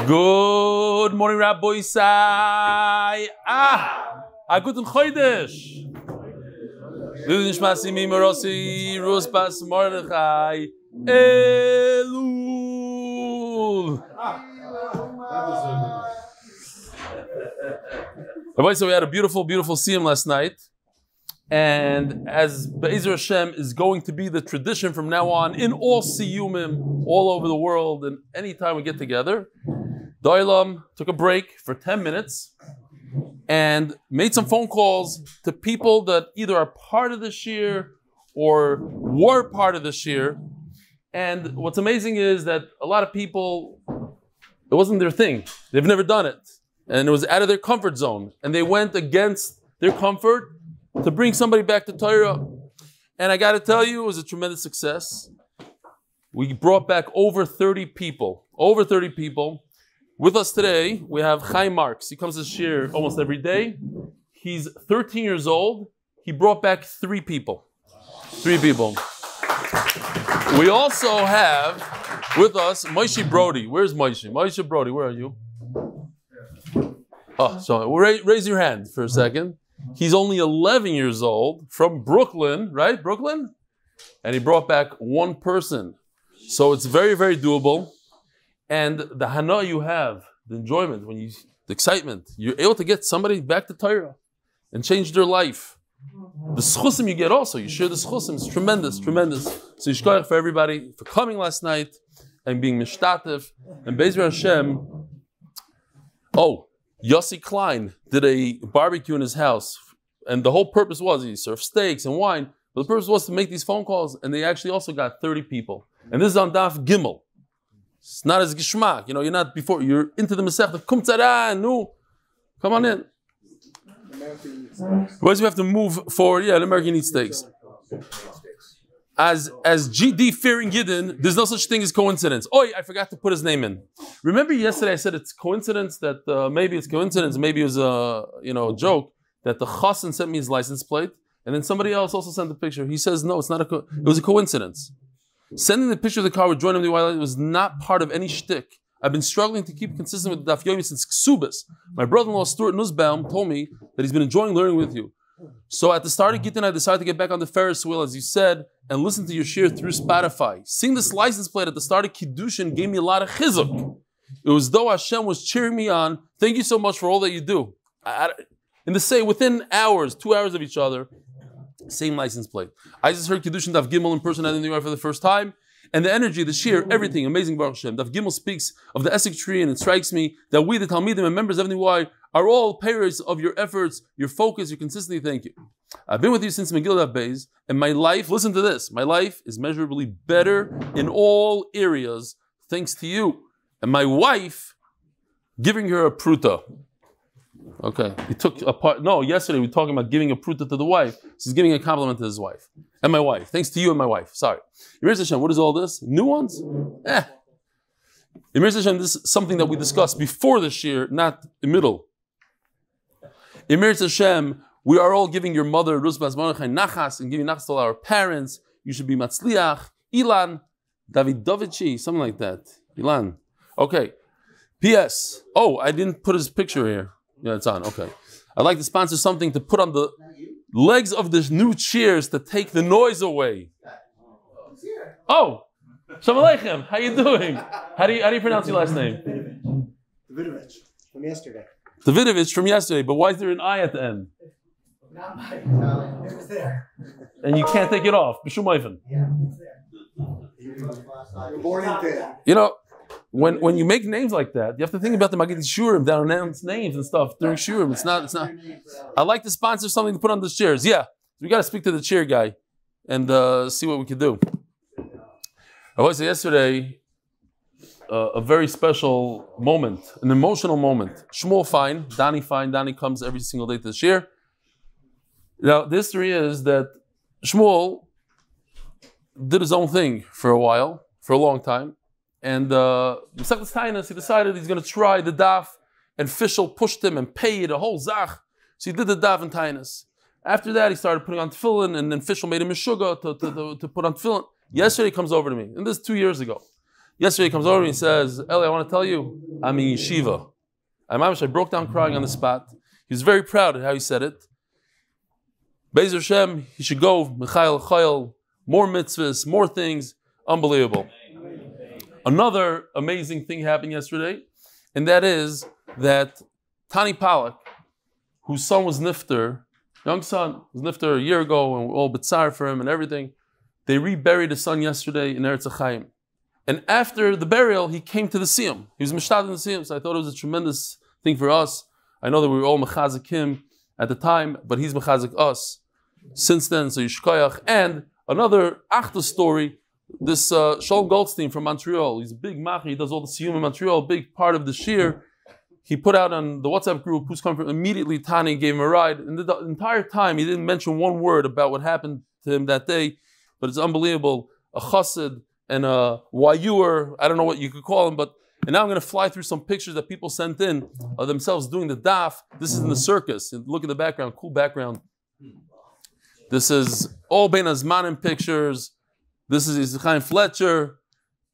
Good morning, Rabbi Sai. Guten Chodesh. Nishmat Siyum Rosi Ruspas Mordechai Elul. Rabbi, so we had a beautiful Siyum last night. And as Be'ezer Hashem is going to be the tradition from now on in all Siyumim all over the world, and anytime we get together, Doilam took a break for 10 minutes and made some phone calls to people that either are part of this year or were part of this year. And what's amazing is that a lot of people, it wasn't their thing. They've never done it. And it was out of their comfort zone. And they went against their comfort to bring somebody back to Torah. And I got to tell you, it was a tremendous success. We brought back over 30 people. Over 30 people. With us today, we have Chaim Marks. He comes to shir almost every day. He's 13 years old. He brought back 3 people. 3 people. We also have with us Moshe Brody. Where's Moshe? Moshe Brody, where are you? Oh, so raise your hand for a second. He's only 11 years old, from Brooklyn, right? Brooklyn? And he brought back 1 person. So it's very, very doable. And the hana you have, the enjoyment, the excitement, you're able to get somebody back to Torah and change their life. The schusim you get also, you share the schusim, it's tremendous, tremendous. So yishkoyach for everybody for coming last night and being mishtatev. And Be'ezer Hashem, Yossi Klein did a barbecue in his house, and the whole purpose was he served steaks and wine, but the purpose was to make these phone calls, and they actually also got 30 people. And this is on Daf Gimel. It's not as gishmak, you're not before, you're into the Masechta. Kum tzara, no. Come on in. Whereas we have to move forward. Yeah, the American eats steaks. As GD fearing Yidden, there's no such thing as coincidence. I forgot to put his name in. Remember yesterday I said it's coincidence that maybe it's coincidence, maybe it was a joke that the chassan sent me his license plate, and then somebody else also sent the picture. He says no, it's not it was a coincidence. Sending the picture of the car with joining the while was not part of any shtick. I've been struggling to keep consistent with Daf Yomi since Ksubis. My brother-in-law Stuart Nussbaum told me that he's been enjoying learning with you. So at the start of Gittin, I decided to get back on the Ferris wheel, as you said, and listen to your shir through Spotify. Seeing this license plate at the start of Kiddushin gave me a lot of chizuk. It was though Hashem was cheering me on. Thank you so much for all that you do. Within hours, 2 hours of each other, same license plate. I just heard Kiddushin Daf Gimel in person at the for the first time. And the energy, the shir, everything, amazing Baruch Hashem. Daf Gimel speaks of the Esek tree, and it strikes me that we, the Talmidim and members of NY, are all payers of your efforts, your focus, your consistency. Thank you. I've been with you since Megillah Daf Beis, and my life, listen to this, my life is measurably better in all areas thanks to you. And my wife, giving her a pruta. Okay, he took a part. No, yesterday we were talking about giving a pruta to the wife. She's giving a compliment to his wife. And my wife. Thanks to you and my wife. Sorry. Yahrzeit Hashem, what is all this? New ones? Yahrzeit Hashem, this is something that we discussed before this year, not the middle. Yahrzeit Hashem, we are all giving your mother, Rusbas Mordechai, nachas, and giving nachas to all our parents. You should be matzliach, Ilan, Davidovici, something like that. Ilan. Okay. P.S. I didn't put his picture here. Yeah, it's on. Okay. I'd like to sponsor something to put on the legs of the new chairs to take the noise away. Shalom Aleichem. How you doing? How do you pronounce your last name? Davidovich from yesterday. Davidovich from yesterday, but why is there an I at the end? Not mine. It was there. And you can't take it off. Yeah, it's there. You were born into it. When you make names like that, you have to think about the Magid Shurim that announce names and stuff during Shurim. It's not. I'd like to sponsor something to put on the chairs. Yeah, we got to speak to the chair guy and see what we could do. I was yesterday a very special moment, an emotional moment. Shmuel fine, Donnie comes every single day to the shir. Now the history is that Shmuel did his own thing for a while, for a long time. And he decided he's going to try the daf, and Fischel pushed him and paid a whole zach. So he did the daf and tainus. After that, he started putting on tefillin, and then Fischel made him a sugar to put on tefillin. Yesterday he comes over to me, and this is 2 years ago. Yesterday he comes over to me and says, Eli, I want to tell you, I'm in yeshiva. I broke down crying on the spot. He was very proud of how he said it. Be'ez Hashem, he should go, Michael Chayil, more mitzvahs, more things. Unbelievable. Another amazing thing happened yesterday, and that is that Tani Palak, whose son was nifter, young son, was nifter a year ago, and we're all bitzar for him and everything, they reburied his son yesterday in Eretz Chaim. And after the burial, he came to the Siyum. He was mishtad in the Siyum, so I thought it was a tremendous thing for us. I know that we were all mechazik him at the time, but he's mechazik us since then, so yishkoyach. And another achdus story, this Shalom Goldstein from Montreal, he's a big machi, he does all the Siyum in Montreal, big part of the shir. He put out on the WhatsApp group, who's coming from, immediately Tani gave him a ride. And the entire time, he didn't mention one word about what happened to him that day, but it's unbelievable. A chassid and a wayuer, I don't know what you could call him, but, and now I'm going to fly through some pictures that people sent in of themselves doing the daf. This is in the circus. And look at the background, cool background. This is all Bein Azmanim pictures. This is Chaim Fletcher.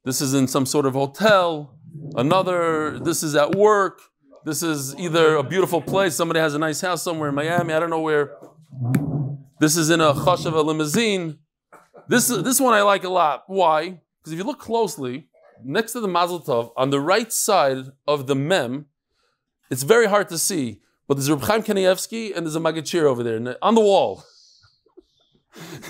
This is in some sort of hotel. Another, this is at work. This is either a beautiful place. Somebody has a nice house somewhere in Miami. I don't know where. This is in a chashav limousine. This one I like a lot. Why? Because if you look closely, next to the Mazel Tov, on the right side of the mem, it's very hard to see, but there's a Reb Chaim Kanievsky and there's a Magachir over there on the wall.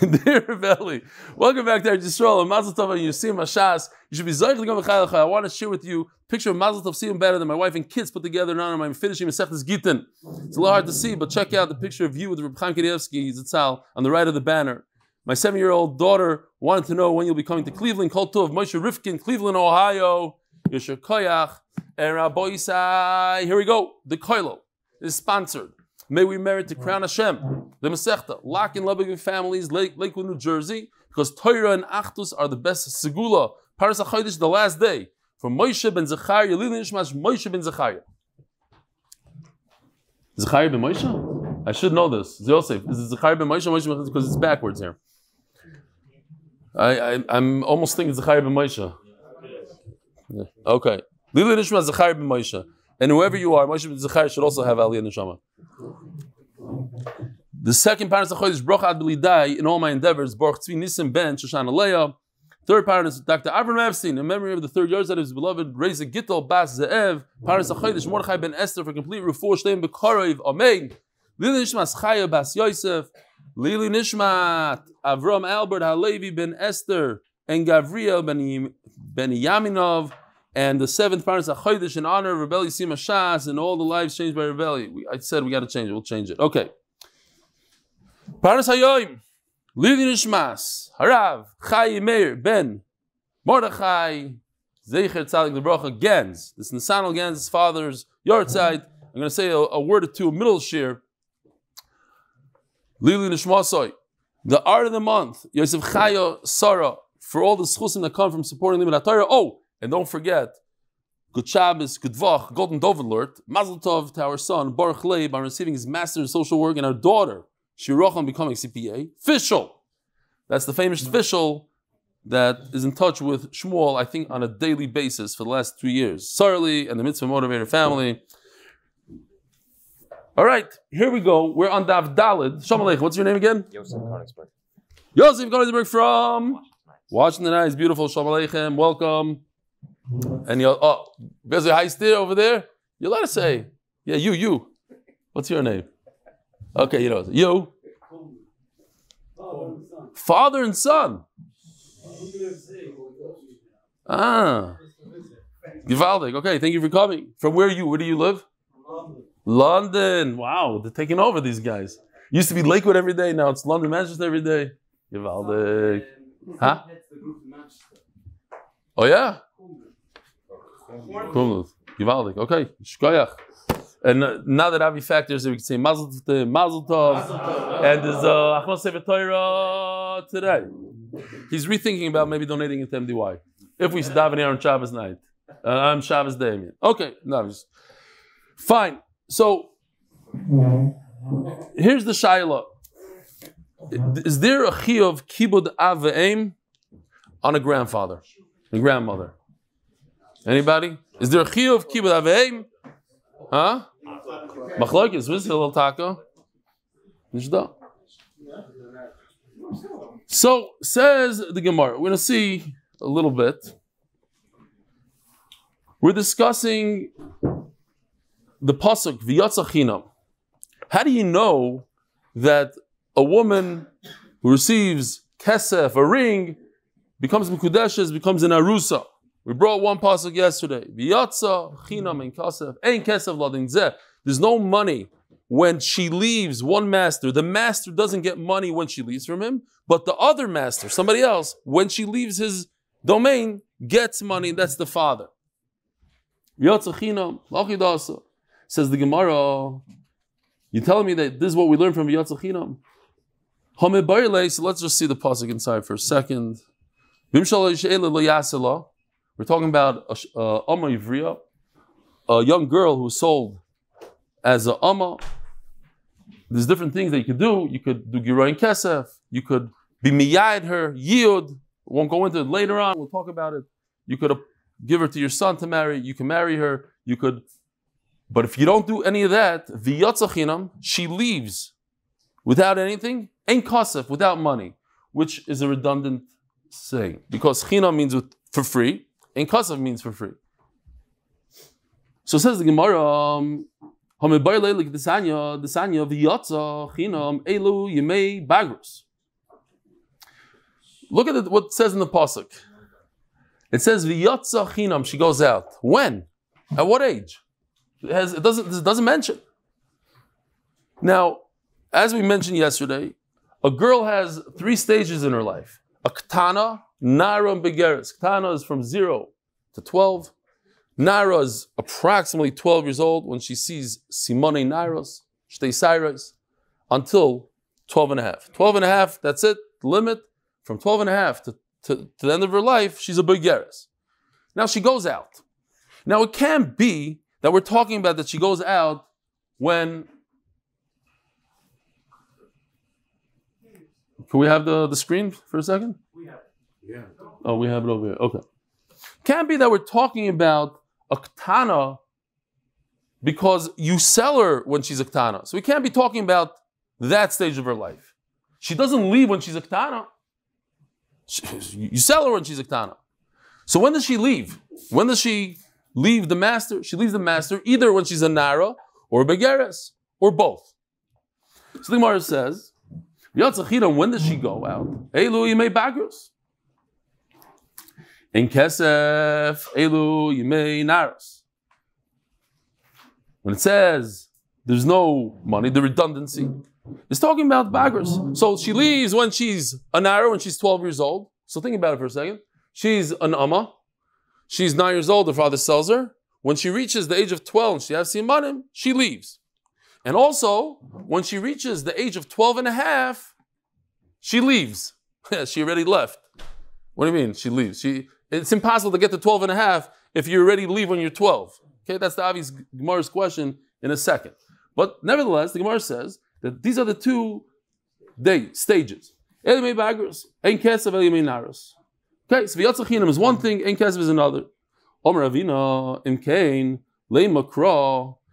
Dear Rav Eli, welcome back to our Yisrael. Mazel Tov and Yusim Hashas. You should be zayich to go Mechayel Chai. I want to share with you a picture of Mazel Tov Siyum better than my wife and kids put together. Now I'm finishing Masechtas Gittin. It's a little hard to see, but check out the picture of you with Reb Chaim Kanievsky Zitzal on the right of the banner. My 7-year-old daughter wanted to know when you'll be coming to Cleveland. Kol Tov, Moshe Rifkin, Cleveland, Ohio. Yosher Koyach, and Rabbi Isai. Here we go. The Koilo is sponsored. May we merit to crown Hashem. The Masechta, Lock and Lebovic families, Lakewood, New Jersey, because torah and achdus are the best segula. Paras HaChodesh, the last day. From Moshe ben Zechariah, Eli Nishmat, Moshe ben Zechariah. Zechariah ben Moshe? I should know this. Yosef. Is it Zechariah ben Moshe? Moshe, because it's backwards here. I'm almost thinking Zechariah ben Moshe. Yeah. Okay. Leilui Nishmat Zechariah ben Moshe. And whoever you are, Moshe ben Zechariah should also have Aliyah Neshama. The second part of Chodesh, Bracha ad Belidai, in all my endeavors, Baruch Tzvi, Nissim, Ben, Shoshana, Leah. Third part is Dr. Avrum Epstein, in memory of the third yahrzeit of his beloved Raiza Gitl, Bas Zeav. Paras Chodesh, Mordechai ben Esther, for complete Refuah, Shalema, B'Korav, Amen. Leilui Nishmat Zechariah bas Yosef. Leilui Nishmat Avrum Albert Halevi ben Esther and Gavriel ben Yaminov, and the seventh Paras HaChodesh in honor of Rav Eli Sima Shas and all the lives changed by Rav Eli. I said we got to change it. We'll change it. Okay. Paras Hayoim Leilui Nishmas Harav Chai Meir ben Mordechai Zecher Tzadik Bracha Gens. This Nisanel Gens, his father's yahrzeit. I'm going to say a word or two, a middle shir. Leilui Nishmasoi. The art of the month, Yosef Chaya Sarah, for all the schusim that come from supporting Limud Torah. Oh, and don't forget, Good Shabbos, Good Vach, Golden Dove alert, Mazel Tov to our son, Baruch Leib, on receiving his master's social work, and our daughter, Shira ROCHEL, becoming CPA. Fishel. That's the famous Fishel that is in touch with Shmuel, I think, on a daily basis for the last 2 years. Sarli and the Mitzvah Motivator family. All right, here we go. We're on Daf Daled. Shalom Aleichem. What's your name again? Yosef Konigsberg. Yosef Konigsberg from Washington Heights. Beautiful. Shalom Aleichem. Welcome. And there's a high still over there. You let us say, yeah, you. What's your name? Okay, you know, you. Father and son. Givaldic. Okay, thank you for coming. From where do you live? London. Wow, they're taking over, these guys. Used to be Lakewood every day, now it's London, Manchester every day. Givaldic. Huh? Oh yeah? Givaldic. Okay. Shkoyach. And now that Avi factors, we can say Mazel Tov. And there's Achnos Sefer Torah today. He's rethinking about maybe donating it to MDY. If we daven here on Shabbos night. On Shabbos day. Okay. No, fine. So, here's the Shaila. Is there a chiyuv kibud av ve'em on a grandfather and grandmother? Anybody? Is there a chiyuv kibud aveim? Huh? Machlokes, what's the little taco? Nishda. So says the Gemara. We're going to see a little bit. We're discussing the pasuk v'yatza chinam. How do you know that a woman who receives kesef, a ring, becomes mekudeshes, becomes an arusa? We brought one pasuk yesterday. V'yatza chinam ein kesef, ein kesef ladin zeh. There's no money when she leaves one master. The master doesn't get money when she leaves from him, but the other master, somebody else, when she leaves his domain, gets money. That's the father. V'yatza chinam lachidasa. Says the Gemara, you're telling me that this is what we learned from V'yatza chinam? Amud Beis. So let's just see the pasuk inside for a second. We're talking about a young girl who was sold as a amma. There's different things that you could do. You could do giroin kesef. You could be miyad her, yield. Won't go into it later on. We'll talk about it. You could give her to your son to marry. You can marry her. You could. But if you don't do any of that, v'yatza chinam, she leaves without anything. Ein kasef, without money, which is a redundant saying because chinam means for free. Ein kasef means for free. So says the Gemara. Look at what it says in the pasuk. It says v'yatza chinam. She goes out. When? At what age? It doesn't mention. Now, as we mentioned yesterday, a girl has 3 stages in her life: a ktana, nara, and begeres. Ktana is from 0 to 12. Nara is approximately 12 years old when she sees simone nairos, shtei sairos, until 12 and a half. 12 and a half, that's it, the limit. From 12 and a half to the end of her life, she's a begeres. Now she goes out. Now it can't be that we're talking about that she goes out when... Can we have the screen for a second? We have it. Yeah. Oh, we have it over here. Okay. Can't be that we're talking about a ktana because you sell her when she's a ktana. So we can't be talking about that stage of her life. She doesn't leave when she's a ktana. You sell her when she's a ktana. So when does she leave? When does she leave the master? She leaves the master either when she's a nara or a begeres or both. So the Gemara says, when does she go out? Leilui may bagros. In kesef, elu yimei naros. When it says there's no money, the redundancy is talking about bagros. So she leaves when she's a nara, when she's 12 years old. So think about it for a second. She's an amma. She's 9 years old. Her father sells her. When she reaches the age of 12 and she has simanim, she leaves. And also, when she reaches the age of 12 and a half, she leaves. She already left. What do you mean she leaves? It's impossible to get to 12 and a half if you're ready to leave when you're 12. Okay, that's the obvious Gemara's question in a second. But nevertheless, the Gemara says that these are the 2 stages. Okay, so v'yatza chinam is one thing, ein kesef is another.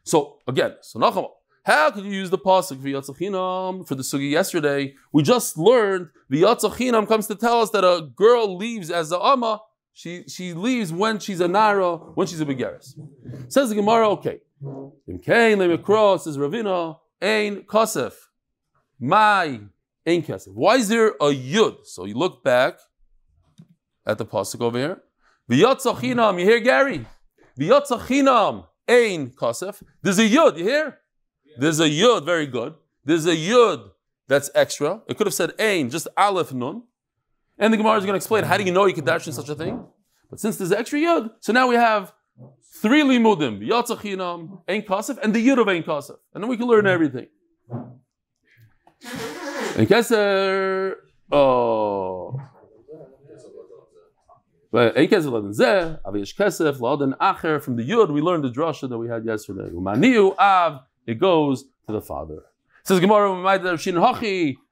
So again, how could you use the pasuk v'yatza chinam for the sugi yesterday? We just learned v'yatza chinam comes to tell us that a girl leaves as a amma. She leaves when she's a nara, when she's a begeres. Says the Gemara, okay. Says Ravina, ein kasef. My ein kasef. Why is there a yud? So you look back at the pasuk over here. V'yatza chinam, you hear Gary? V'yatza chinam, ein kasef. There's a yud, you hear? There's a yud, very good. There's a yud that's extra. It could have said ein, just aleph nun. And the Gemara is going to explain, how do you know you could dash in such a thing? But since there's extra yud, so now we have 3 limudim, yatza chinam, ein kasef, and the yud of ein kasef. And then we can learn everything. Ein keser, ein kesef laden zeh, aviyesh kesef laden acher. From the yud, we learned the drasha that we had yesterday. Umaniu av, it goes to the father. It says Gemara,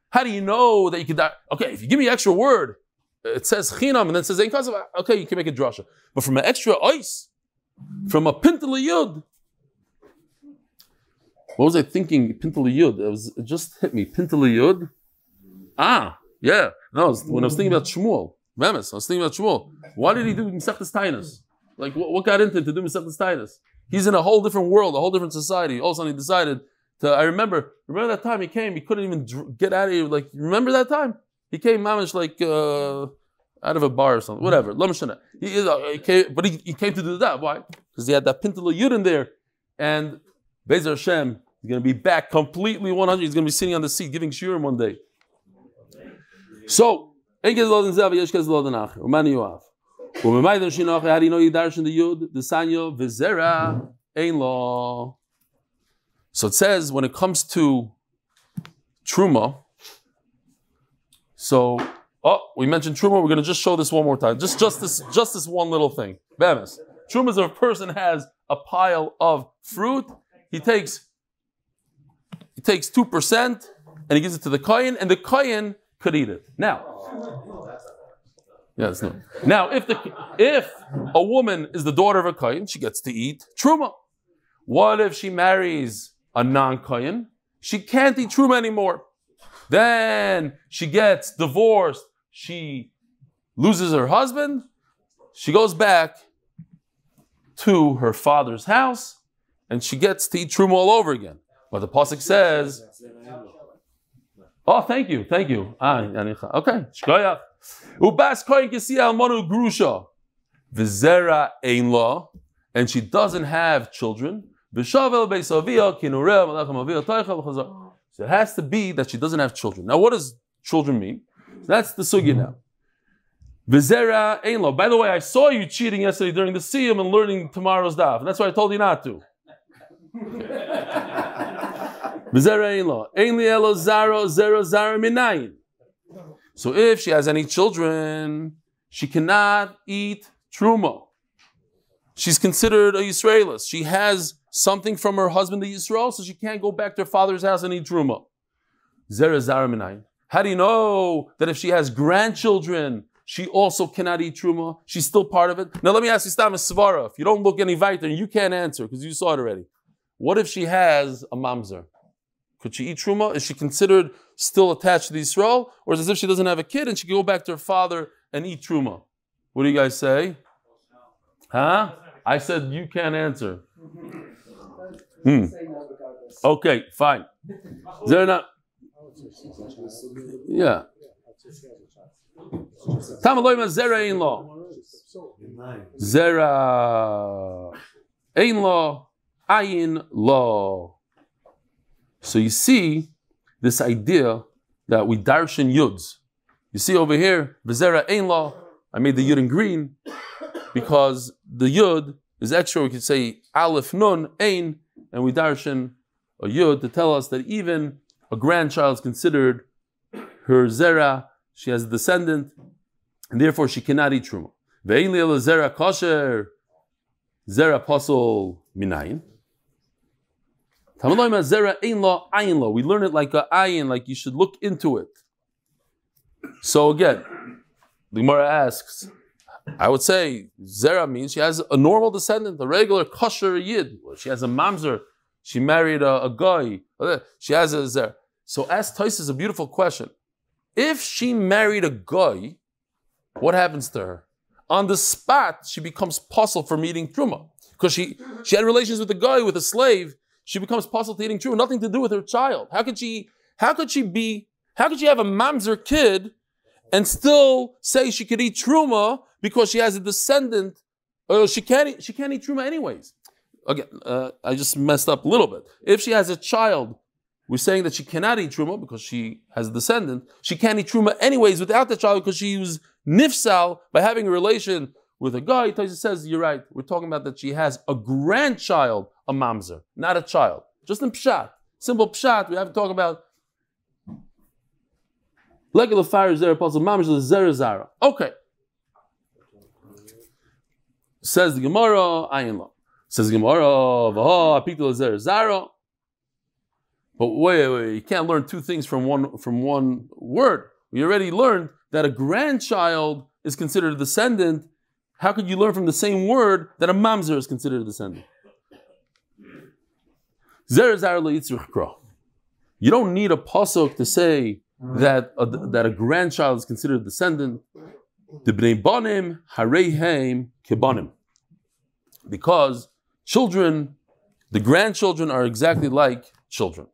how do you know that you could? Okay, if you give me an extra word, it says chinam and then it says ein kasef. Okay, you can make a drasha. But from an extra ice, from a pintel yud. What was I thinking? Pintel yud. It just hit me. Pintel yud. Yeah. No, when I was thinking about Shmuel. Memes, I was thinking about Shmuel. Why did he do Mesechtes Tainas? Like, what got into him to do Mesechtes Tainas? He's in a whole different world, a whole different society. All of a sudden he decided to, I remember that time he came, he couldn't even get out of here. Like, remember that time? He came, mamish, like, out of a bar or something, whatever. He came to do that. Why? Because he had that pintel yud in there. And Be'ezer Hashem, he's going to be back completely 100. He's going to be sitting on the seat giving shiurim one day. So, how do you know you darshan the yud? The sanyo v'zera ein lo. So it says when it comes to truma. So, we mentioned truma. We're going to just show this one more time. Just this one little thing. Bemis. Truma is if a person has a pile of fruit. He takes 2% and he gives it to the kohen, and the kohen could eat it. Now, if a woman is the daughter of a kohen, she gets to eat truma. What if she marries a non-kohen? She can't eat truma anymore. Then she gets divorced. She loses her husband. She goes back to her father's house, and she gets to eat truma all over again. But the pasuk says, "Oh, thank you. Okay, shkoyach." Ubas kohen kisi almanu grusha v'zera ein lo, and she doesn't have children. V'shavel beisavia kinureh malachem avia taycha v'chazar. So it has to be that she doesn't have children. Now, what does children mean? So that's the sugya now. V'zera ein lo. By the way, I saw you cheating yesterday during the Siyum and learning tomorrow's daf, and that's why I told you not to. V'zera ein lo. Ein li elo zaro zero zara minayin. So if she has any children, she cannot eat truma. She's considered a Yisraelis. She has something from her husband, the Yisrael, so she can't go back to her father's house and eat truma. Zera zara minayin. How do you know that if she has grandchildren, she also cannot eat truma? She's still part of it. Now let me ask you, Stam Svara. If you don't look any weiter, you can't answer because you saw it already. What if she has a mamzer? Could she eat truma? Is she considered still attached to the Yisrael? Or is it as if she doesn't have a kid and she can go back to her father and eat truma? What do you guys say? Huh? I said you can't answer. Okay, fine. They're not. Yeah. Tamaloyma zera ein lo. Zera ein lo. Ayin lo. So you see this idea that we darshan yuds. You see over here, v'zera ein lo. I made the yud in green because the yud is extra. We could say aleph nun ein, and we darshan a yud to tell us that even a grandchild is considered her zera. She has a descendant, and therefore she cannot eat truma. Ve'ein li ela zera kosher, zera posel minayin. Tamaloyma zera ein lo ayin lo. We learn it like a ayin, like you should look into it. So again, the Gemara asks, I would say zera means she has a normal descendant, a regular kosher yid. She has a mamzer. She married a guy. She has a zera. So ask Tais a beautiful question. If she married a guy, what happens to her? On the spot, she becomes possible from eating truma. Because she had relations with a guy, with a slave, she becomes possible to eating truma, nothing to do with her child. How could she have a mamzer kid and still say she could eat truma because she has a descendant? She can't eat truma anyways. Again, I just messed up a little bit. If she has a child, we're saying that she cannot eat truma because she has a descendant. She can't eat truma anyways without the child because she was nifsal by having a relation with a guy. Taisa says, you're right. We're talking about that she has a grandchild, a mamzer, not a child. Just in pshat. Simple pshat. We have to talk about Lekel fire zera puzzle mamzer zera zara. Okay. Says the Gemara, ayin lo. Says the Gemara, v'ho apitul zera zara. But wait, you can't learn two things from one word. We already learned that a grandchild is considered a descendant how could you learn from the same word that a mamzer is considered a descendant? You don't need a pasuk to say that a grandchild is considered a descendant. Because children, the grandchildren are exactly like children.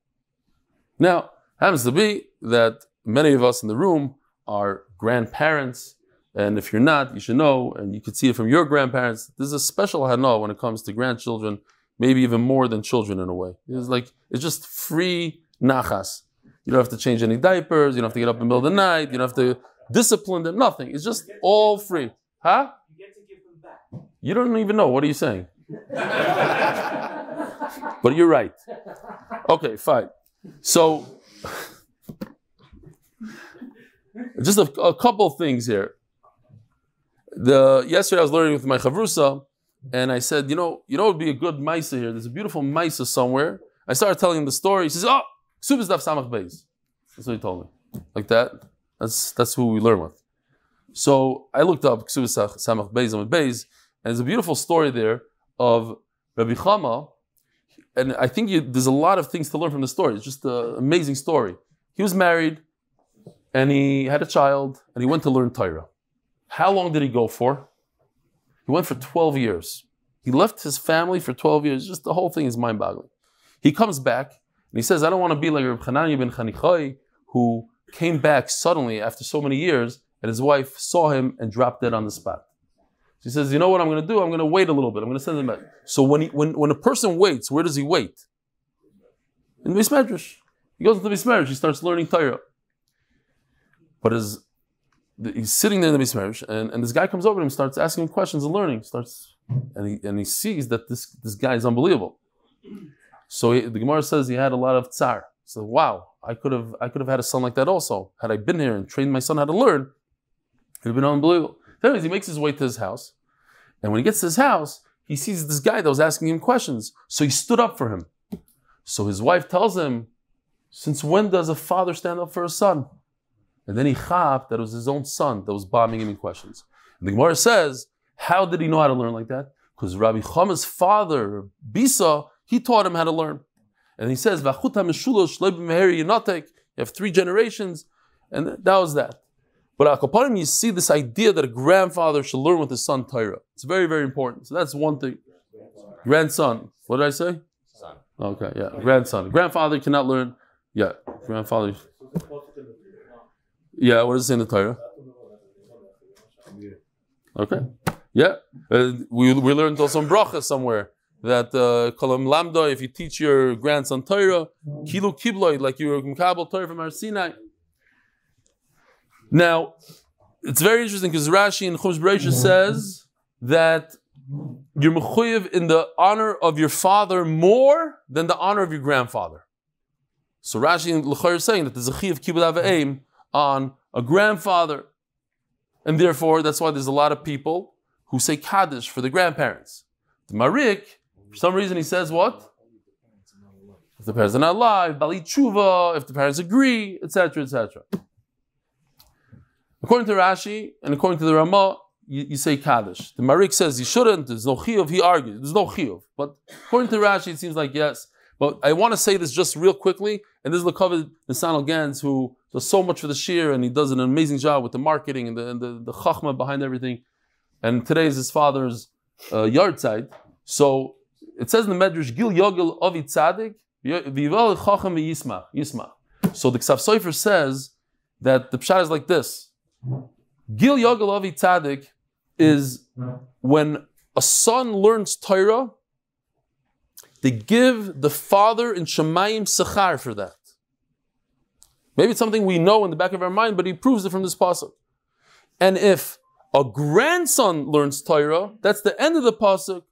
Now, happens to be that many of us in the room are grandparents, and if you're not, you should know, and you could see it from your grandparents. There's a special hana when it comes to grandchildren, maybe even more than children in a way. It's just free nachas. You don't have to change any diapers, you don't have to get up in the middle of the night, you don't have to discipline them, nothing. It's just all free. Huh? You get to give them back. You don't even know. What are you saying? But you're right. Okay, fine. So, just a couple of things here. Yesterday I was learning with my chavrusa, and I said, you know, it would be a good maisa here. There's a beautiful maisa somewhere. I started telling him the story. He says, "Oh, Ksubas Daf Samach Beis." That's what he told me. Like that. That's who we learn with. So I looked up Ksubas Samach Beis, Amud Beis, and there's a beautiful story there of Rabbi Chama. And I think there's a lot of things to learn from the story. It's just an amazing story. He was married, and he had a child, and he went to learn Torah. How long did he go for? He went for 12 years. He left his family for 12 years. Just the whole thing is mind-boggling. He comes back, and he says, I don't want to be like Reb Chananya ben Chanichai, who came back suddenly after so many years, and his wife saw him and dropped dead on the spot. He says, you know what I'm going to do? I'm going to wait a little bit. I'm going to send him back. So when a person waits, where does he wait? In the Beis Medrash. He goes into the Beis Medrash. He starts learning Torah. But he's sitting there in the Beis Medrash, and this guy comes over to him, starts asking him questions and learning. And he sees that this guy is unbelievable. So the Gemara says he had a lot of tsar. So wow, I could have had a son like that also. Had I been here and trained my son how to learn, it would have been unbelievable. Anyways, he makes his way to his house. And when he gets to his house, he sees this guy that was asking him questions. So he stood up for him. So his wife tells him, since when does a father stand up for a son? And then he chapped that it was his own son that was bombing him in questions. And the Gemara says, how did he know how to learn like that? Because Rabbi Chama's father, Bisa, he taught him how to learn. And he says, you have 3 generations. And that was that. But at Akaparim, you see this idea that a grandfather should learn with his son Torah. It's very, very important. So that's one thing. Grandson. What did I say? Son. Okay, yeah. Grandson. Grandfather cannot learn. Yeah. Grandfather. Yeah, what does it say in the Torah? Okay. Yeah. We learned also in Bracha somewhere that Kolam Lamda, if you teach your grandson Torah, Kilu Kibloi, like you were Mekabel Torah from Har Sinai. Now, it's very interesting because Rashi in Chumash Bereishis says that you're mechuyev in the honor of your father more than the honor of your grandfather. So Rashi in L'chayr is saying that there's a chi of kibbud av v'eim on a grandfather. And therefore, that's why there's a lot of people who say Kaddish for the grandparents. The Marik, for some reason he says what? If the parents are not alive, Bali Tshuva, if the parents agree, etc., etc. According to Rashi and according to the Ramah, you say Kaddish. The Marik says you shouldn't, there's no chiyuv, he argues, there's no chiyuv. But according to Rashi, it seems like yes. But I want to say this just real quickly, and this is Lakewood NJ, who does so much for the shir, and he does an amazing job with the marketing and the chachma behind everything. And today is his father's yahrzeit. So it says in the Medrash, Gil Yogel Avi Tzadik, Vival Chacham Yismach. So the Ksav Sofer says that the pshat is like this. Gil Yogel Avi Tzadik is when a son learns Torah, they give the father in Shemayim Sechar for that. Maybe it's something we know in the back of our mind, but he proves it from this pasuk. And if a grandson learns Torah, that's the end of the pasuk.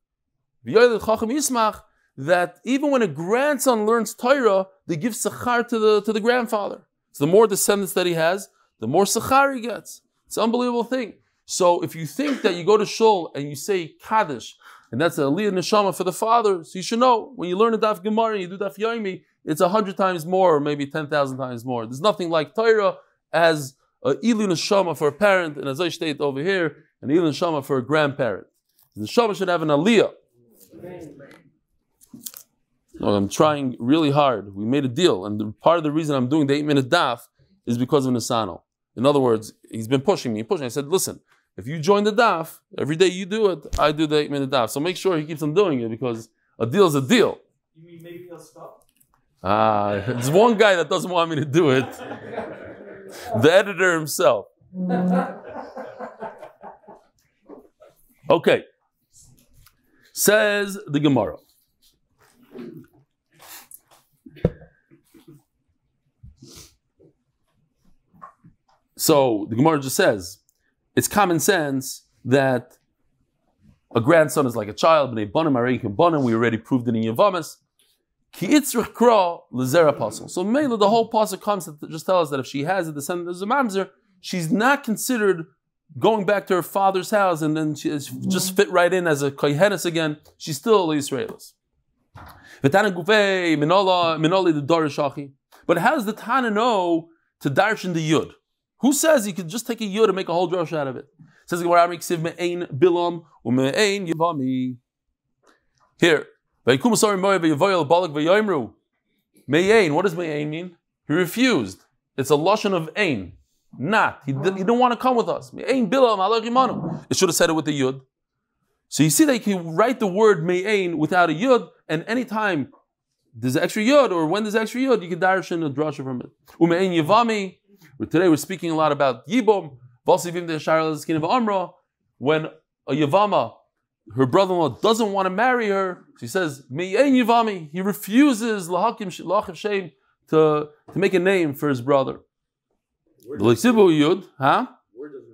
That even when a grandson learns Torah, they give Sechar to the grandfather. So the more descendants that he has, the more Sechar he gets. It's an unbelievable thing. So if you think that you go to Shul and you say Kaddish, and that's a Leah Neshama for the father, so you should know, when you learn a Daf Gemara and you do Daf Yomi, it's 100 times more, or maybe 10,000 times more. There's nothing like Torah as a Ilu Neshama for a parent, and as I state over here, and Eli Neshama for a grandparent. The Neshama should have an aliyah. No, I'm trying really hard. We made a deal, and part of the reason I'm doing the 8-minute daf is because of Nisano. In other words, he's been pushing me. I said, listen, if you join the daf, every day you do it, I do the 8-minute daf. So make sure he keeps on doing it, because a deal is a deal. You mean maybe he'll stop? There's one guy that doesn't want me to do it. The editor himself. Okay. Says the Gemara. So the Gemara just says, it's common sense that a grandson is like a child. We already proved it in Yavamas. So Mela, the whole pasuk comes to just tell us that if she has a descendant as a mamzer, she's not considered going back to her father's house and then she just fit right in as a kohenes again. She's still a Yisraelis. But how does the Tana know to darshan the yud? Who says you could just take a yud and make a whole drush out of it? It says here. What does me'ain mean? He refused. It's a lashon of ain. Not. He didn't want to come with us. It should have said it with the yud. So you see that you can write the word me'ain without a yud, and anytime there's extra yud, or when there's extra yud, you can darshan a drasha from it. Ume'ain yivami. Today we're speaking a lot about yibum. When a yavama, her brother-in-law, doesn't want to marry her, she says, me'ain yivami. He refuses to make a name for his brother. Word doesn't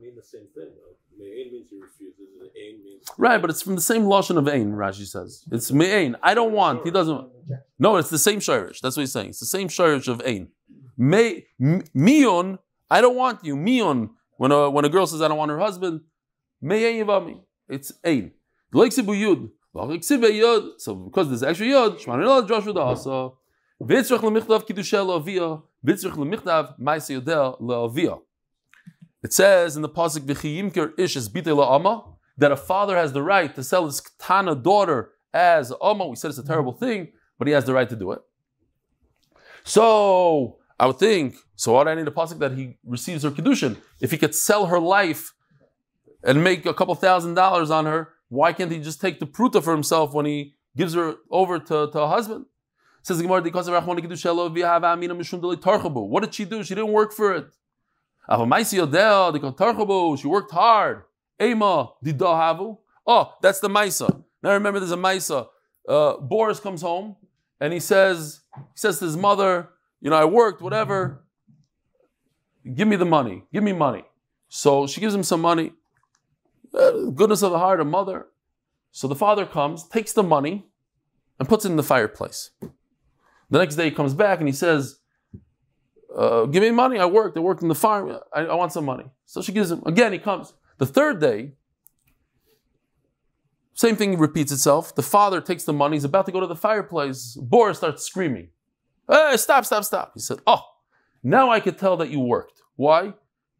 mean the same thing. Me'ain means he refuses, and ain means... Right, but it's from the same lashon of ain, Rashi says. It's me'ain. I don't want. He doesn't want. No, it's the same shirish. That's what he's saying. It's the same shirish of ain. Mion, I don't want you. Mion, when a girl says I don't want her husband, me'ain yivami. It's ain. So because there's extra yod, it says in the pasuk that a father has the right to sell his Tana daughter as Amma. We said it's a terrible thing, but he has the right to do it. So I would think, so why do I need a pasuk that he receives her Kiddushin? If he could sell her life and make a couple $1,000s on her, why can't he just take the pruta for himself when he gives her over to a husband? Says the Gemara, what did she do? She didn't work for it. She worked hard. Oh, that's the Maisa. Now remember, there's a Maisa. Boris comes home and he says to his mother, I worked, whatever. Give me the money. Give me money. So she gives him some money. Goodness of the heart, a mother. So the father comes, takes the money, and puts it in the fireplace. The next day he comes back and he says, give me money, I worked in the farm, I want some money. So she gives him, again he comes. The third day, same thing repeats itself. The father takes the money, he's about to go to the fireplace. Boris starts screaming, hey, stop. He said, now I could tell that you worked. Why?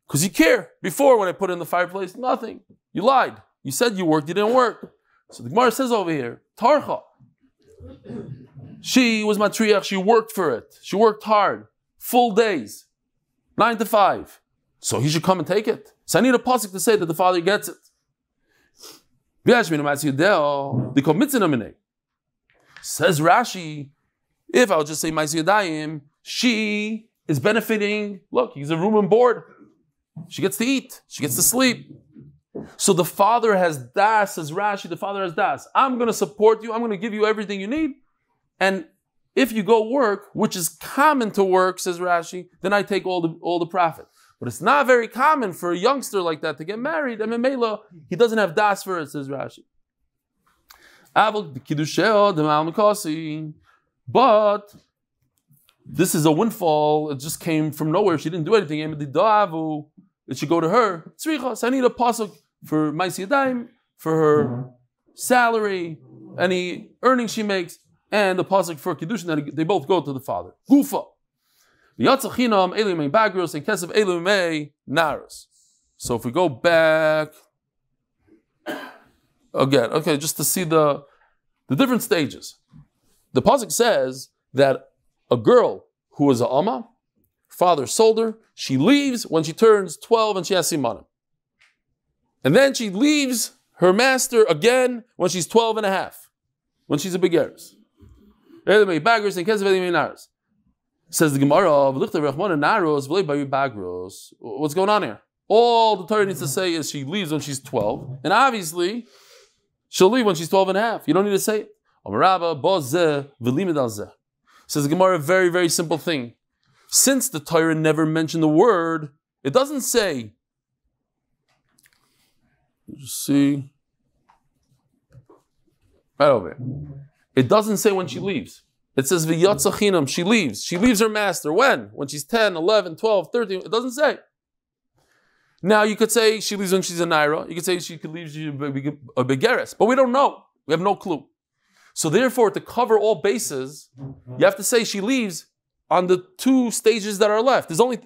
Because you care. Before, when I put it in the fireplace, nothing. You lied. You said you worked, you didn't work. So the Gemara says over here, Tarcha. She was matriach, she worked for it. She worked hard, full days, 9 to 5. So he should come and take it. So I need a pasuk to say that the father gets it. Says Rashi, if I would just say Ma'aseh Yadayim, she is benefiting. Look, he's a room and board. She gets to eat. She gets to sleep. So the father has das, says Rashi, the father has das. I'm going to support you. I'm going to give you everything you need. And if you go work, which is common to work, says Rashi, then I take all the profit. But it's not very common for a youngster like that to get married. And Memela, he doesn't have das for it, says Rashi. But this is a windfall. It just came from nowhere. She didn't do anything. It should go to her. So I need a pasuk for Ma'aseh Yadayim, for her salary, any earnings she makes, and the pasuk for Kiddushin, that they both go to the father. Gufa. So if we go back Again, okay, just to see the different stages. The pasuk says that a girl who was a Amma, father sold her, she leaves when she turns 12 and she has simanim. And then she leaves her master again when she's 12 and a half, when she's a begeres. Says the Gemara, what's going on here? All the Torah needs to say is she leaves when she's 12, and obviously she'll leave when she's 12 and a half. You don't need to say it. Says the Gemara, a very, very simple thing. Since the Torah never mentioned the word, it doesn't say, see, right over here. It doesn't say when she leaves. It says v'yatzachinam, she leaves. She leaves her master. When? When she's 10, 11, 12, 13. It doesn't say. Now you could say she leaves when she's a naira. You could say she could leave a begeres. But we don't know. We have no clue. So therefore, to cover all bases, you have to say she leaves on the 2 stages that are left. There's only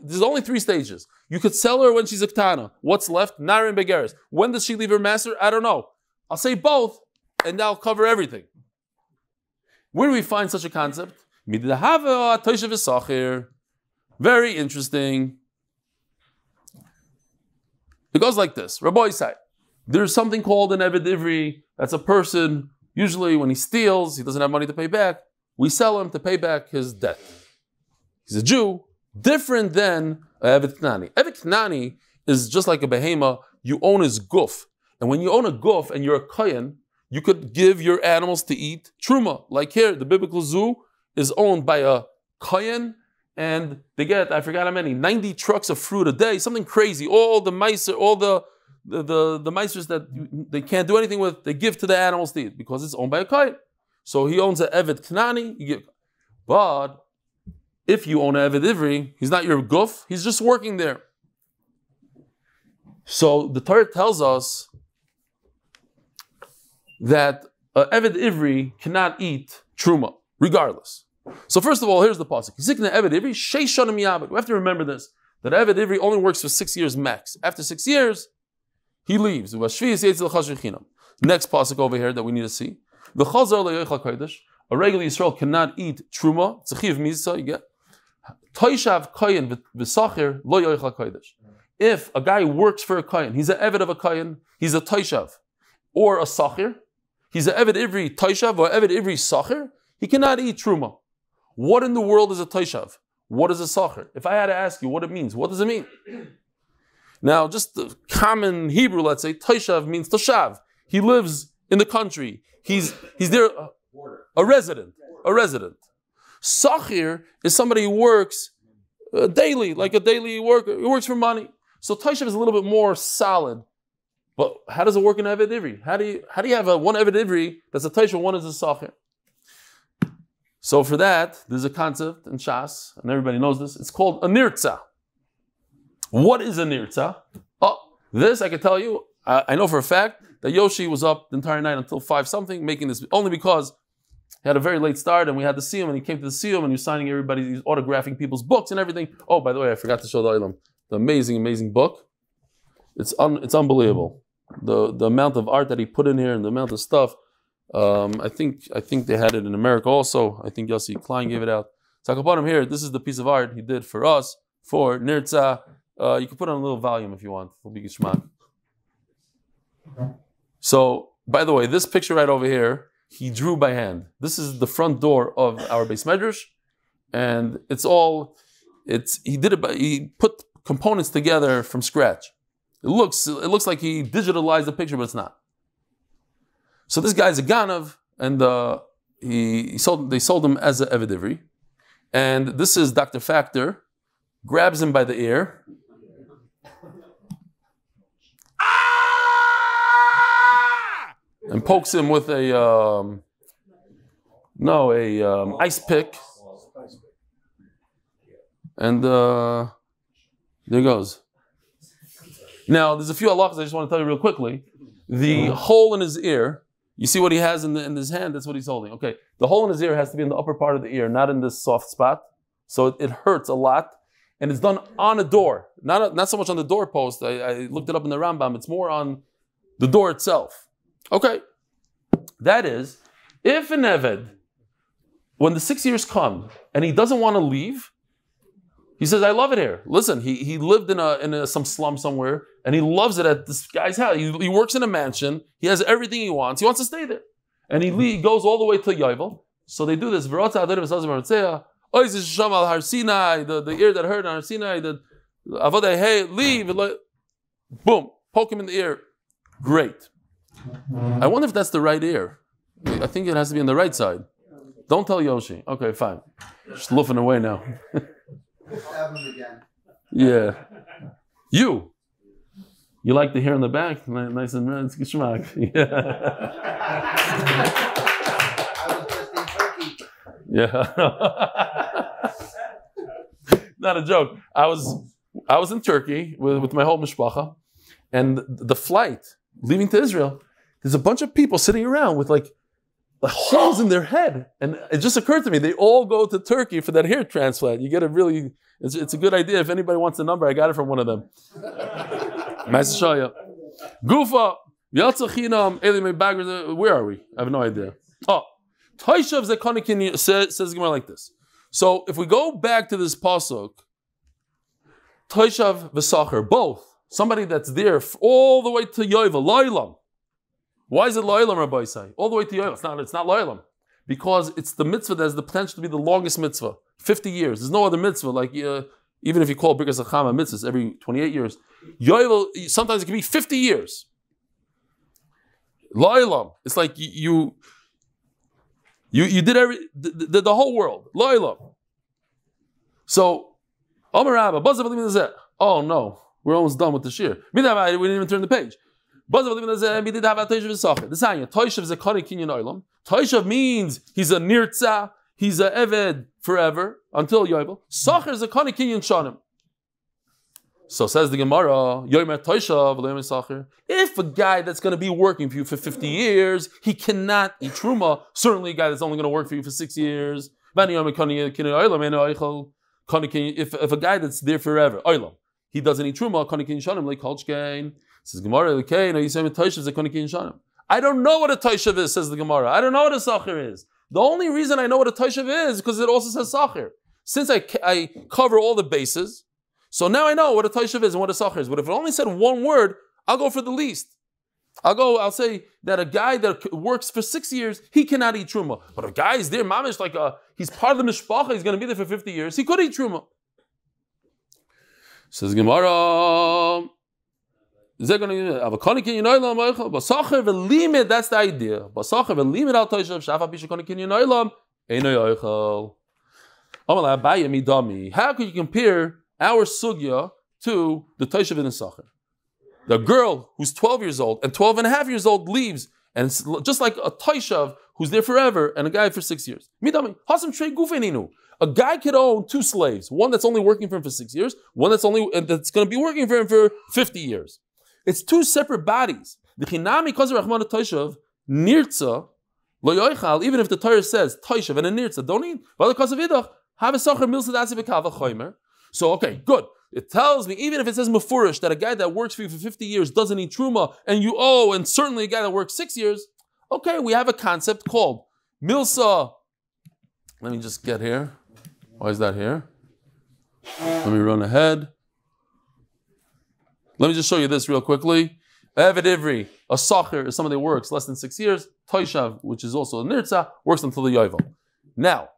3 stages. You could sell her when she's a ktana. What's left? Naira and begeres. When does she leave her master? I don't know. I'll say both, and that'll cover everything. Where do we find such a concept? Very interesting. It goes like this. Rabbi Isai, there's something called an Eved Ivri. That's a person, usually when he steals, he doesn't have money to pay back. We sell him to pay back his debt. He's a Jew, different than Eved Knani. Eved Knani is just like a behema. You own his guf. And when you own a guf and you're a kohen, you could give your animals to eat truma. Like here, the biblical zoo is owned by a kohen, and they get, I forgot how many, 90 trucks of fruit a day, something crazy. All the meiser, all the meisers that they can't do anything with, they give to the animals to eat because it's owned by a kohen. So he owns an Eved Knani. But if you own an Eved Ivri, he's not your guf, he's just working there. So the Torah tells us that Eved Ivri cannot eat truma, regardless. So first of all, here's the pasuk. We have to remember this, that Eved Ivri only works for 6 years max. After 6 years, he leaves. Next pasuk over here that we need to see. A regular Yisrael cannot eat truma. You get if a guy works for a kohen, he's an Eved of a kohen, he's a toishav, or a sachir, he's an Eved Ivri toishav or Eved Ivri sachir, he cannot eat truma. What in the world is a toishav? What is a sachir? If I had to ask you what it means, what does it mean? Now, just the common Hebrew, let's say, toishav means toshav. He lives in the country. He's there, a resident. Sachir is somebody who works daily, like a daily worker. He works for money. So toishav is a little bit more solid. But how does it work in Eved Ivri? How do you have one Eved Ivri that's a toishav, one is a sachir? So for that, there's a concept in Shas, and everybody knows this. It's called a nirtza. What is a nirtza? Oh, this I can tell you. I know for a fact that Yoshi was up the entire night until 5 something, making this only because he had a very late start, and we had the Siyum, and he came to the Siyum, and he was signing everybody, he's autographing people's books and everything. Oh, by the way, I forgot to show the amazing, amazing book. It's unbelievable. The amount of art that he put in here and the amount of stuff. I think they had it in America also. I think Yossi Klein gave it out. So Akaponim here, this is the piece of art he did for us, for Nirtza. You can put on a little volume if you want. It'll be geschmack. So, by the way, this picture right over here, he drew by hand. This is the front door of our Beis Medrash, and he put components together from scratch. It looks like he digitalized the picture, but it's not. So this guy's a Ganav, and they sold him as an Eved Ivri. And this is Dr. Factor, grabs him by the ear. And pokes him with a ice pick. And there goes. Now, there's a few halachas I just want to tell you real quickly. The hole in his ear, you see what he has in his hand? That's what he's holding. Okay, the hole in his ear has to be in the upper part of the ear, not in this soft spot. So it hurts a lot. And it's done on a door, not so much on the doorpost. I looked it up in the Rambam. It's more on the door itself. Okay. That is, if an Eved, when the 6 years come and he doesn't want to leave, he says, I love it here. Listen, he lived in some slum somewhere and he loves it at this guy's house. He works in a mansion. He has everything he wants. He wants to stay there. And he goes all the way to Yovel. So they do this. The ear that heard on Har Sinai, hey, leave. Boom, poke him in the ear. Great. I wonder if that's the right ear. I think it has to be on the right side. Don't tell Yoshi. Okay, fine. Just loafing away now. Stab him again. Yeah. You like the hair in the back? Nice and red. It's geschmack. Yeah. I was just in Turkey. Yeah. Not a joke. I was in Turkey with my whole mishpacha, and the flight leaving to Israel, there's a bunch of people sitting around with like holes in their head, and it just occurred to me they all go to Turkey for that hair transplant. You get it's a good idea. If anybody wants the number, I got it from one of them. Gufa, where are we? I have no idea. Oh, Taishav Zekonikin says Gemara like this. So if we go back to this pasuk, Taishav v'sacher, both, somebody that's there all the way to Yovel, Loilam. Why is it Loilam, Rabbi Isai? All the way to Yovel. It's not Loilam. Because it's the mitzvah that has the potential to be the longest mitzvah. 50 years. There's no other mitzvah, like even if you call Birkas Achama mitzvahs every 28 years. Yovel, sometimes it can be 50 years. Loilam. It's like you did the whole world. Loilam. So, oh no, we're almost done with the shir. We didn't even turn the page. Toishav means he's a nirtza, he's a eved forever until Yovel. Sacher is a kani kinyan shanim. So says the Gemara, if a guy that's going to be working for you for 50 years, he cannot eat truma. Certainly a guy that's only going to work for you for 6 years. If a guy that's there forever, he doesn't eat truma, kani kinyan shanim like kolchkein. Says Gemara, you say Toishav is a kani kinyan shanim. I don't know what a Taishav is, says the Gemara. I don't know what a Sacher is. The only reason I know what a Taishav is because it also says Sacher. Since I cover all the bases, so now I know what a Taishav is and what a Sacher is. But if it only said one word, I'll go for the least. I'll say that a guy that works for 6 years, he cannot eat truma. But a guy is there, mamish, like he's part of the mishpacha, he's going to be there for 50 years, he could eat truma. Says Gemara, that's the idea. How could you compare our sugya to the Taishav in the Sacher? The girl who's 12 years old and 12 and a half years old leaves, and it's just like a Taishav who's there forever and a guy for 6 years. A guy could own 2 slaves, one that's only working for him for 6 years, one that's going to be working for him for 50 years. It's 2 separate bodies. Even if the Torah says Taishav and a Nirtza, don't eat. So, okay, good. It tells me, even if it says Mefurish, that a guy that works for you for 50 years doesn't eat Truma, and you owe, and certainly a guy that works 6 years, okay, we have a concept called Milsa. Let me just get here. Why is that here? Let me run ahead. Let me just show you this real quickly. Eved Ivri, a Sacher is somebody that works less than 6 years. Taishav, which is also a Nirtza, works until the Yovel. Now,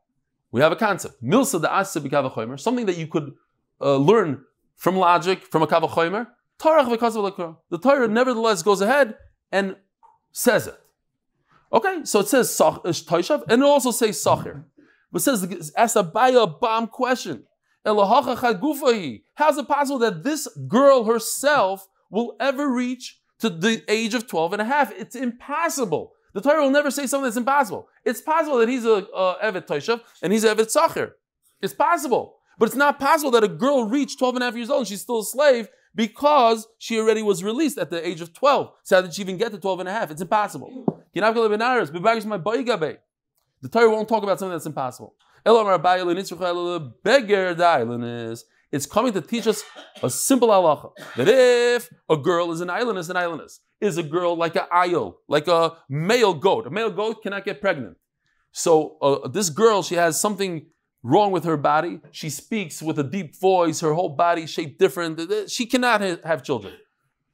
we have a concept. Milsa da Asa b'Kavachomer, something that you could learn from logic, from a Kavachomer. The Torah nevertheless goes ahead and says it. Okay, so it says Taishav, and it also says Sacher. But it says, ask a bomb question. How's it possible that this girl herself will ever reach to the age of 12 and a half? It's impossible. The Torah will never say something that's impossible. It's possible that he's a Evet Taishav and he's a Evet Sacher. It's possible. But it's not possible that a girl reached 12 and a half years old and she's still a slave because she already was released at the age of 12. So how did she even get to 12 and a half? It's impossible. The Torah won't talk about something that's impossible. If It's coming to teach us a simple halacha. That if a girl is an islandess, is a girl like an ayil, like a male goat. A male goat cannot get pregnant. So this girl, she has something wrong with her body. She speaks with a deep voice. Her whole body shaped different. She cannot have children.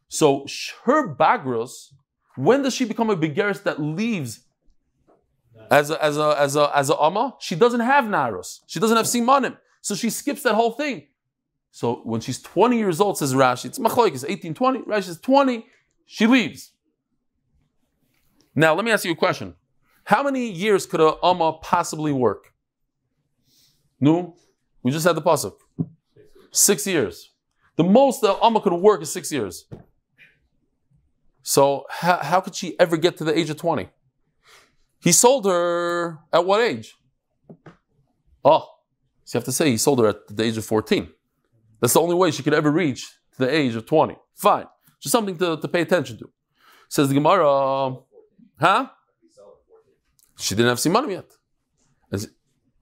So her bagrus, when does she become a begeris that leaves as a amma? She doesn't have narus. She doesn't have simanim. So she skips that whole thing. So when she's 20 years old, says Rashi, it's machlokes, 18, 20. Rashi says 20, she leaves. Now let me ask you a question. How many years could a amma possibly work? No, we just had the pasuk. 6 years. The most the amma could work is 6 years. So how could she ever get to the age of 20? He sold her at what age? Oh, so you have to say he sold her at the age of 14. That's the only way she could ever reach to the age of 20. Fine. Just something to pay attention to. Says the Gemara, she didn't have simanim yet.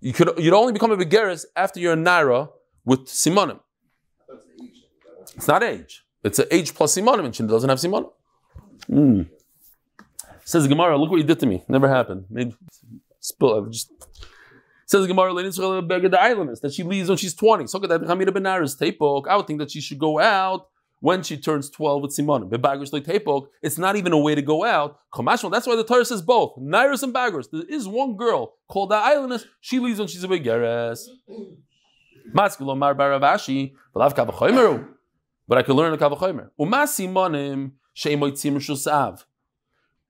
You'd only become a begeris after you're a naira with simanim. It's not age. It's an age plus simanim, and she doesn't have simanim. Says the Gemara, look what you did to me. Never happened. Maybe spill. Says the Gemara, that she leaves when she's 20. So I would think that she should go out when she turns 12 with simanim. It's not even a way to go out. That's why the Torah says both nairos and bagros. There is one girl called the islandess. She leaves when she's a begeres. But I can learn a kavachomer.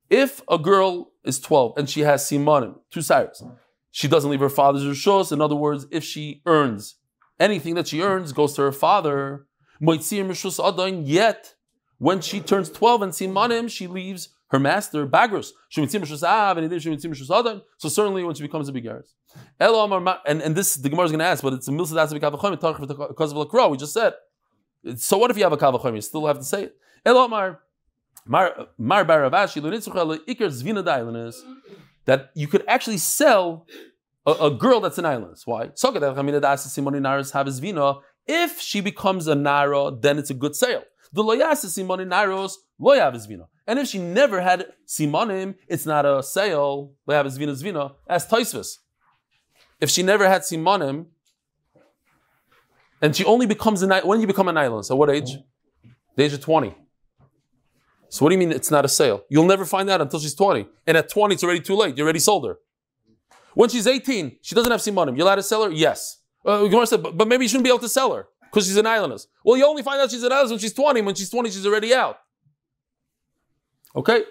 If a girl is 12 and she has simanim, 2 sires, she doesn't leave her father's rishos. In other words, if she earns anything that she earns goes to her father. Yet, when she turns 12 and simanim, she leaves her master bagros. So certainly when she becomes a begeres. And this the Gemara is going to ask, but it's a milsadas because of lakra. We just said. So what if you have a kavachomer? You still have to say it. That you could actually sell a girl that's an islandess. Why? If she becomes a nara, then it's a good sale. And if she never had simanim, it's not a sale. As Taisvis. If she never had simanim, and she only becomes when you become an islandess, at what age? The age of 20. So what do you mean it's not a sale? You'll never find out until she's 20. And at 20, it's already too late. You already sold her. When she's 18, she doesn't have simanim. You're allowed to sell her? Yes. Gemara said, but maybe you shouldn't be able to sell her because she's an islandess. Well, you only find out she's an islandess when she's 20. When she's 20, she's already out. Okay?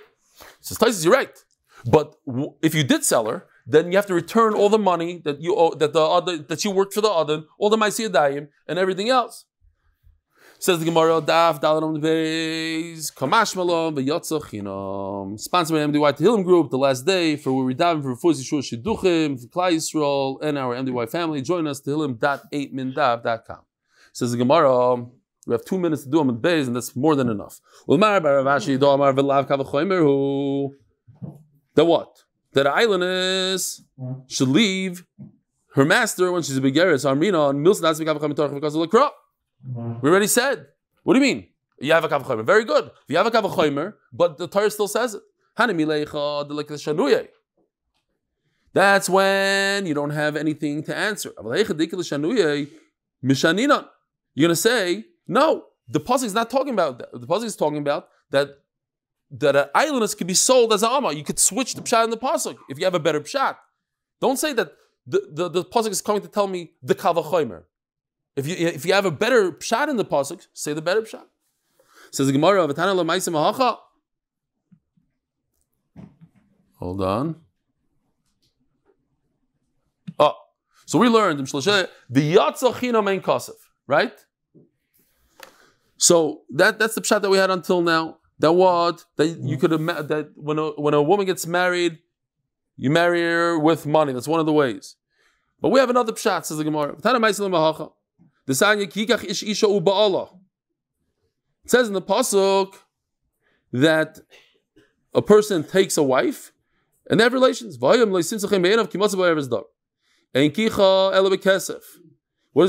Says Taisus, you're right. But if you did sell her, then you have to return all the money that you owe, that you worked for the other, all the Ma'aseh Yadayim, and everything else. Says the Gemara, Daf Yomi Beis, Kamash Malom, V'Yotzach, sponsored by MDY Tehillim Group, the last day for where we're diving for Refuah Yeshua Shidduchim, for Klal Yisrael, and our MDY family. Join us, Tehillim.8mindav.com. Says the Gemara, we have 2 minutes to do Amud Beis, and that's more than enough. The what? That islandess should leave her master when she's a begeres. Armina and milsadas because of the crop. We already said. What do you mean? You have a kavachomer. Very good. If you have a kavachomer, but the Torah still says it. That's when you don't have anything to answer. You're going to say, no, the pasuk is not talking about that. The pasuk is talking about that an islandess could be sold as an amma. You could switch the pshat in the pasuk if you have a better pshat. Don't say that the pasuk is coming to tell me the kavachomer. If you have a better pshat in the pasuk, say the better pshat. Says the Gemara, hold on. Oh, so we learned the yatzachino main kasef, right? So that's the pshat that we had until now. That you could that when a woman gets married, you marry her with money. That's one of the ways. But we have another pshat, says the Gemara. It says in the pasuk that a person takes a wife and they have relations. What is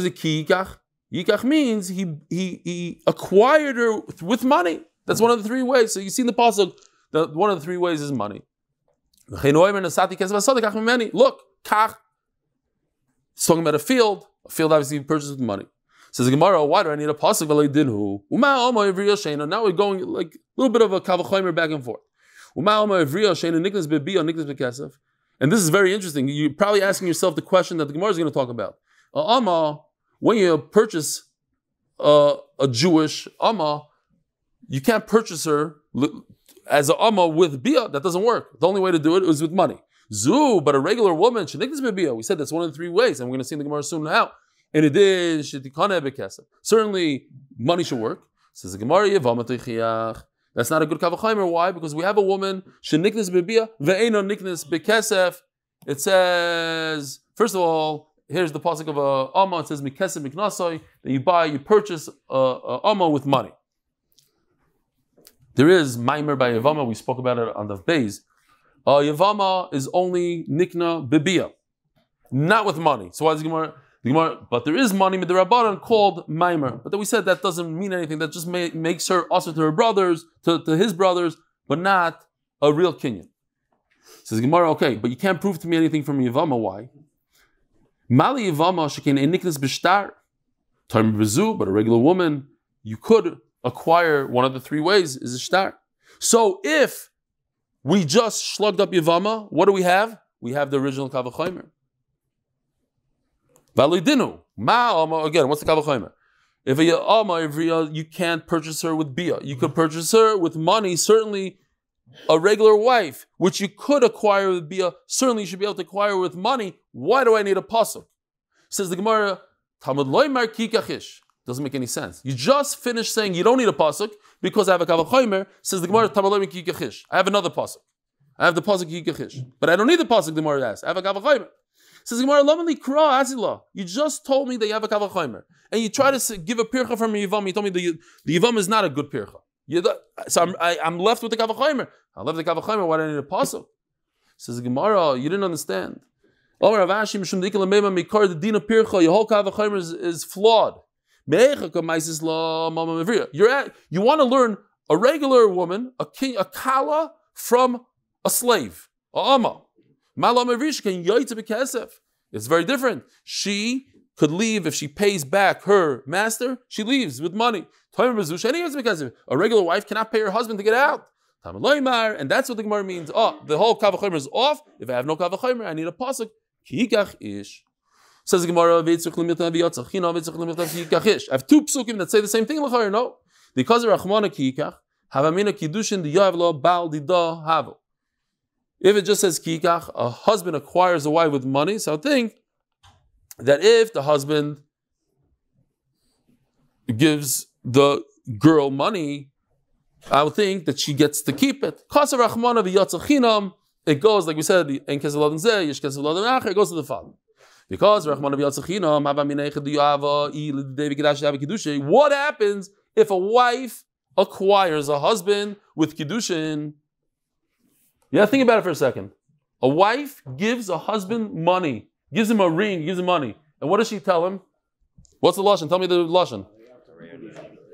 the kikach? Yikach means he acquired her with money. That's one of the three ways. So you see in the pasuk that one of the three ways is money. Look, kach. It's talking about a field. A field obviously purchased with money. Says the Gemara, why do I need a pasuk? Now we're going like a little bit of a kavachomer back and forth. And this is very interesting. You're probably asking yourself the question that the Gemara is going to talk about. When you purchase a Jewish Amma, you can't purchase her as an Amma with Bia. That doesn't work. The only way to do it is with money. But a regular woman, we said that's one of the three ways, and we're going to see in the Gemara soon how. And it is certainly money should work. Says the Gemara, that's not a good kavachomer. Why? Because we have a woman, sheniknes bebia ve'eno niknes bekesef. It says, first of all, here's the pasuk of a amma. It says mikesef miknasoi, that you purchase a amma with money. There is maimer by Yavama. We spoke about it on Daf Beis. Yavama is only nikna bebia, not with money. So why is the Gemara? But there is money midrabanan called maimer. But then we said that doesn't mean anything. That just makes her also to her brothers, to his brothers, but not a real kinyan. Says Gemara, okay, but you can't prove to me anything from Yavama. Why? Mali Yavama shekin eniknes b'shtar, time bezu, but a regular woman, you could acquire one of the three ways is a shtar. So if we just shlugged up Yavama, what do we have? We have the original kavachomer. Validinu. Again, what's the kavachomer? If you can't purchase her with bia. You could purchase her with money. Certainly, a regular wife, which you could acquire with bia, certainly you should be able to acquire with money. Why do I need a pasuk? Says the Gemara, Talmud loymar kikachish. Doesn't make any sense. You just finished saying you don't need a pasuk because I have a kavachomer. Says the Gemara, Talmud loymar kikachish. I have another pasuk. I have the pasuk kikachish, but I don't need the pasuk. The Gemara asks. I have a kavachomer. Says Gemara, you just told me that you have a kavachomer, and you try to give a pircha from a yivam. You told me the yivam is not a good pircha. So I'm left with the kavachomer. I left the kavachomer. Why do I need a pasuk? Says Gemara, you didn't understand. Your whole kavachomer is flawed. You want to learn a regular woman, a king, a kala from a slave, a amma. It's very different. She could leave if she pays back her master. She leaves with money. A regular wife cannot pay her husband to get out. And that's what the Gemara means. The whole kavachomer is off. If I have no kavachomer, I need a pasuk. Says the Gemara, I have two psukim that say the same thing. No, because of Rachmana kiikach, havamina Kiddushin the yavlo bal dida havel. If it just says kikach, a husband acquires a wife with money, so I think that if the husband gives the girl money, I would think that she gets to keep it. It goes, like we said, it goes to the father. Because what happens if a wife acquires a husband with Kiddushin? Yeah, think about it for a second. A wife gives a husband money, gives him a ring, gives him money. And what does she tell him? What's the lashon? Tell me the lashon.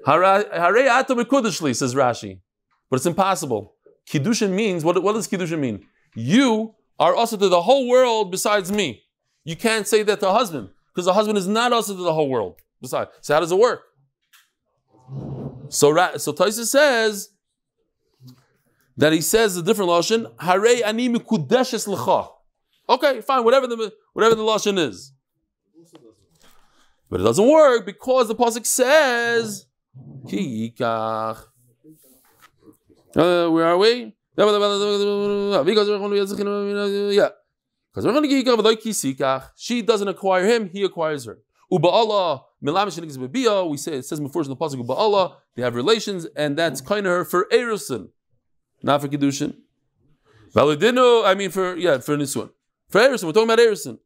Harei ato mekudeshli, says Rashi. But it's impossible. Kiddushin means, what does Kiddushin mean? You are also to the whole world besides me. You can't say that to a husband, because the husband is not also to the whole world besides. So how does it work? So Taisa says that he says a different lashon. Harei ani mikudeshes lecha. Okay, fine, whatever the lashon is, but it doesn't work because the pasuk says ki yikach. Where are we? Yeah, because she doesn't acquire him; he acquires her. We say it says before in the pasuk uba'ala, they have relations, and that's kind of her for erusin. Not for Kiddushin. Validino, I mean for Nisun. For Erison, we're talking about Erison.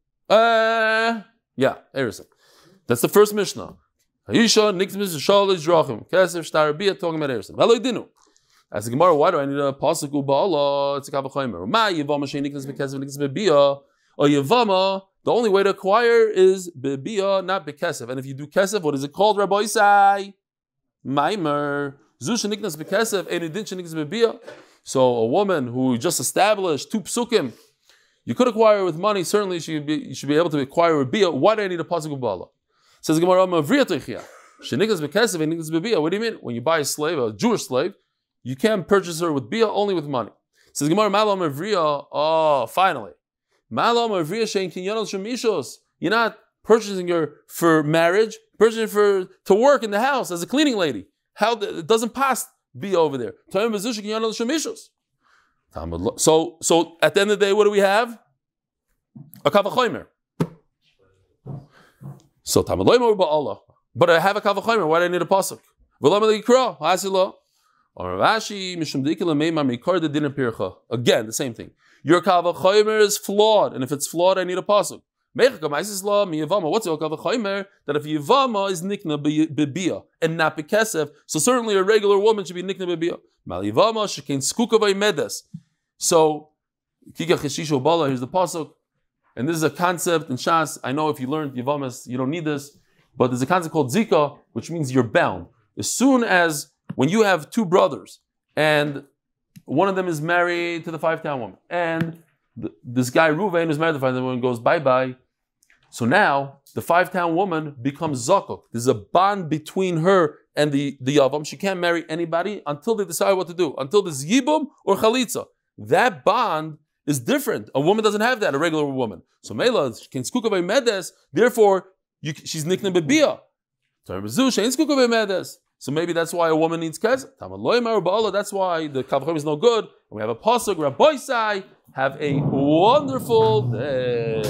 Erison. That's the first Mishnah. Hayisha, Nikzmis, Shalish, Rochel, Kesef, Shtar, Bia, talking about Erison. Validino. As the Gemara, why do I need a pasuk ba'ala? It's a kavachomer. Ma Yavama Shei Nikzmis Bekesef Nikzmis Bia. Or Yavama, The only way to acquire is bebia, not bekesef. And if you do kesef, what is it called, Rabbi Isai? Maimer. Zusha niknas bekesef, and it didn't niknas bebia. So a woman who just established 2 psukim, you could acquire with money. Certainly, you should be able to acquire with bia. Why do I need a pasuk of bala? Says Gemara, Mavriya teichia. Sheniknas bekesef, and niknas bebia. What do you mean? When you buy a slave, a Jewish slave, you can't purchase her with bia, only with money. Says Gemara, Malam Mavriya. Oh, finally. You're not purchasing her for marriage, purchasing her to work in the house as a cleaning lady. How it doesn't pass be over there. So at the end of the day, what do we have? A kavachomer. So but I have a kavachomer. Why do I need a pasuk? Again, the same thing. Your kavachomer is flawed, and if it's flawed, I need a pasuk. What's the kavachomer? That if yivama is nikna bebia and not bekesef, so certainly a regular woman should be nikna bebia. Mal yivama shekein skuka vaymedes. So kika cheshisho bala. Here's the pasuk, and this is a concept in Shas. I know if you learned yivamas, you don't need this, but there's a concept called zika, which means you're bound. As soon as when you have 2 brothers and one of them is married to the 5-town woman, and this guy Ruvain who's married to the 5-town woman goes bye-bye. So now the 5-town woman becomes zakuk. There's a bond between her and the yavam. She can't marry anybody until they decide what to do, until there's yibum or chalitza. That bond is different. A woman doesn't have that, a regular woman. So Mela can skuka by medes, therefore she's nikna bebia. So maybe that's why a woman needs kesef. That's why the kavachomer is no good. And we have a pasuk, Rabbi Isai. Have a wonderful day.